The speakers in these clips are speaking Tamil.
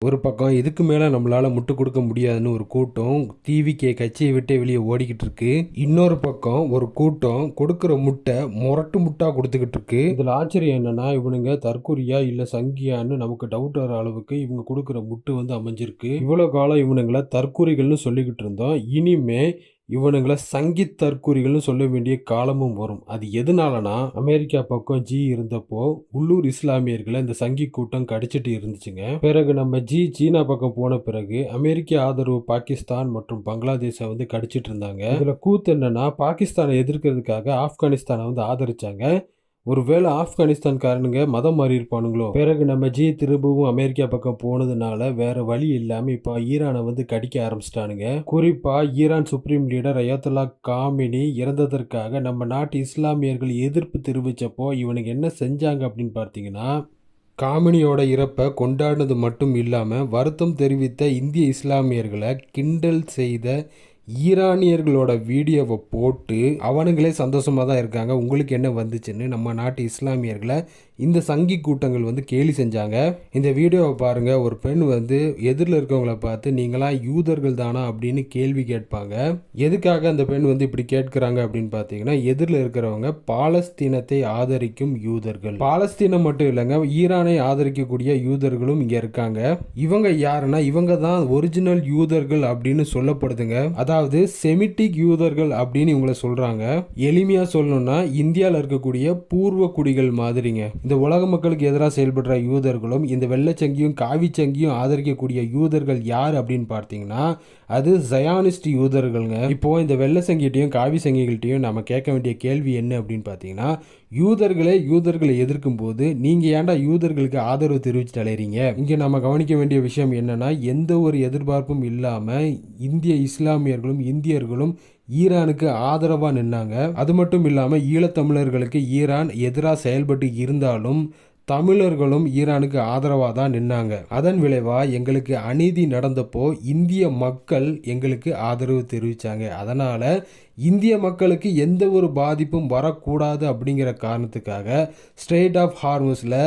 ஒரு பக்கம் இதுக்கு மேலே நம்மளால் முட்டு கொடுக்க முடியாதுன்னு ஒரு கூட்டம் டிவிகே கட்சியை விட்டே வெளியே ஓடிக்கிட்டு இருக்கு. இன்னொரு பக்கம் ஒரு கூட்டம் கொடுக்குற முட்டை முரட்டு முட்டா கொடுத்துக்கிட்டு இருக்கு. இதில் ஆச்சரியம் என்னன்னா, இவனுங்க தற்கொலையா இல்லை சங்கியான்னு நமக்கு டவுட் வர அளவுக்கு இவங்க கொடுக்குற முட்டு வந்து அமைஞ்சிருக்கு. இவ்வளோ காலம் இவனுங்களை தற்கொலைகள்னு சொல்லிக்கிட்டு இருந்தோம். இனிமே இவனுங்களை சங்கி தற்கூறிகள்னு சொல்ல வேண்டிய காலமும் வரும். அது எதனாலனா, அமெரிக்கா பக்கம் ஜி இருந்தப்போ உள்ளூர் இஸ்லாமியர்களை இந்த சங்கி கூட்டம் கடிச்சிட்டு இருந்துச்சுங்க. பிறகு நம்ம சீனா பக்கம் போன பிறகு அமெரிக்க ஆதரவு பாகிஸ்தான் மற்றும் பங்களாதேஷை வந்து கடிச்சிட்டு இருந்தாங்க. இதுல கூத்து என்னன்னா, பாகிஸ்தானை எதிர்க்கிறதுக்காக ஆப்கானிஸ்தானை வந்து ஆதரிச்சாங்க. ஒருவேளை ஆப்கானிஸ்தான்காரனுங்க மதம் மாறி இருப்பானுங்களோ. பிறகு நம்ம திரும்பவும் அமெரிக்கா பக்கம் போனதுனால வேற வழி இல்லாம இப்ப ஈரானை வந்து கடிக்க ஆரம்பிச்சிட்டானுங்க. குறிப்பா Iran supreme leader Ayatollah Khamenei இறந்ததற்காக நம்ம நாட்டு இஸ்லாமியர்கள் எதிர்ப்பு தெரிவிச்சப்போ இவனுக்கு என்ன செஞ்சாங்க அப்படின்னு பார்த்தீங்கன்னா, காமினியோட இறப்பை கொண்டாடினது மட்டும் இல்லாமல் வருத்தம் தெரிவித்த இந்திய இஸ்லாமியர்களை கிண்டல் செய்த ஈரானியர்களோட வீடியோவை போட்டு அவனுங்களே சந்தோஷமாக தான் இருக்காங்க. உங்களுக்கு என்ன வந்துச்சுன்னு நம்ம நாட்டு இஸ்லாமியர்களை இந்த சங்கி கூட்டங்கள் வந்து கேலி செஞ்சாங்க. இந்த வீடியோவை பாருங்கள். ஒரு பெண் வந்து எதிரில் இருக்கவங்கள பார்த்து நீங்களாம் யூதர்கள் தானா அப்படின்னு கேள்வி கேட்பாங்க. எதுக்காக அந்த பெண் வந்து இப்படி கேட்குறாங்க அப்படின்னு பார்த்தீங்கன்னா, எதிரில் இருக்கிறவங்க பாலஸ்தீனத்தை ஆதரிக்கும் யூதர்கள். பாலஸ்தீனம் மட்டும் இல்லைங்க, ஈரானை ஆதரிக்கக்கூடிய யூதர்களும் இங்கே இருக்காங்க. இவங்க யாருன்னா, இவங்க தான் ஒரிஜினல் யூதர்கள் அப்படின்னு சொல்லப்படுதுங்க. அதாவது செமிட்டிக் யூதர்கள் அப்படின்னு இவங்களை சொல்றாங்க. எளிமையா சொல்லணும்னா இந்தியாவில் இருக்கக்கூடிய பூர்வ குடிகள் மாதிரிங்க. இந்த உலக மக்களுக்கு எதிராக செயல்படுற யூதர்களும் இந்த வெள்ளச்சங்கியும் காவிச்சங்கியும் ஆதரிக்கக்கூடிய யூதர்கள் யார் அப்படின்னு பார்த்தீங்கன்னா, அது ஜயானிஸ்ட் யூதர்கள்ங்க. இப்போ இந்த வெள்ளை சங்கிட்டையும் காவி சங்கிகள்கிட்டையும் நம்ம கேட்க வேண்டிய கேள்வி என்ன அப்படின்னு பார்த்தீங்கன்னா, யூதர்களை எதிர்க்கும் போது நீங்க ஏன்டா யூதர்களுக்கு ஆதரவு தெரிவிச்சுட்டு அலையறீங்க? இங்க நம்ம கவனிக்க வேண்டிய விஷயம் என்னன்னா, எந்த ஒரு எதிர்பார்ப்பும் இல்லாம இந்திய இஸ்லாமியர்களும் இந்தியர்களும் ஈரானுக்கு ஆதரவா நின்னாங்க. அது மட்டும் இல்லாம ஈழத்தமிழர்களுக்கு ஈரான் எதிராக செயல்பட்டு இருந்தாலும் தமிழர்களும் ஈரானுக்கு ஆதரவாக தான் நின்னாங்க. அதன் விளைவா எங்களுக்கு அநீதி நடந்தப்போ இந்திய மக்கள் எங்களுக்கு ஆதரவு தெரிவித்தாங்க. அதனால் இந்திய மக்களுக்கு எந்த ஒரு பாதிப்பும் வரக்கூடாது அப்படிங்கிற காரணத்துக்காக ஸ்ட்ரெய்ட் ஆஃப் ஹார்மஸில்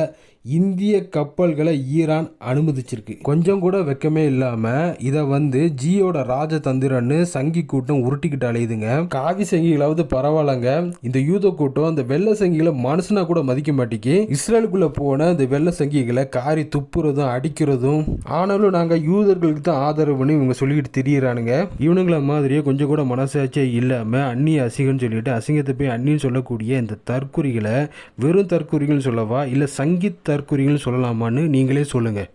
இந்திய கப்பல்களை ஈரான் அனுமதிச்சிருக்கு. கொஞ்சம் கூட வெக்கமே இல்லாமல் இதை வந்து ஜியோட ராஜதந்திரன்னு சங்கி கூட்டம் உருட்டிக்கிட்டு அலையுதுங்க. காவி சங்கிகளாவது பரவாயில்லங்க, இந்த யூத கூட்டம் இந்த வெள்ளை சங்கிகளை மனுஷனா கூட மதிக்க மாட்டேங்கி இஸ்ரேலுக்குள்ள போன இந்த வெள்ளை சங்கிகளை காரி துப்புறதும் அடிக்கிறதும். ஆனாலும் நாங்கள் யூதர்களுக்கு தான் ஆதரவுன்னு இவங்க சொல்லிக்கிட்டு திரியிறானுங்க. இவனுங்கள மாதிரியே கொஞ்சம் கூட மனசாட்சியே இல்லாமல் அந்நிய அசிங்கன்னு சொல்லிட்டு அசிங்கத்தை போய் அந்நின்னு சொல்லக்கூடிய இந்த தற்குறிகளை வெறும் தற்குறிகள் சொல்லவா இல்லை சங்கி தற்குறிகள் சொல்லலாமான்னு நீங்களே சொல்லுங்கள்.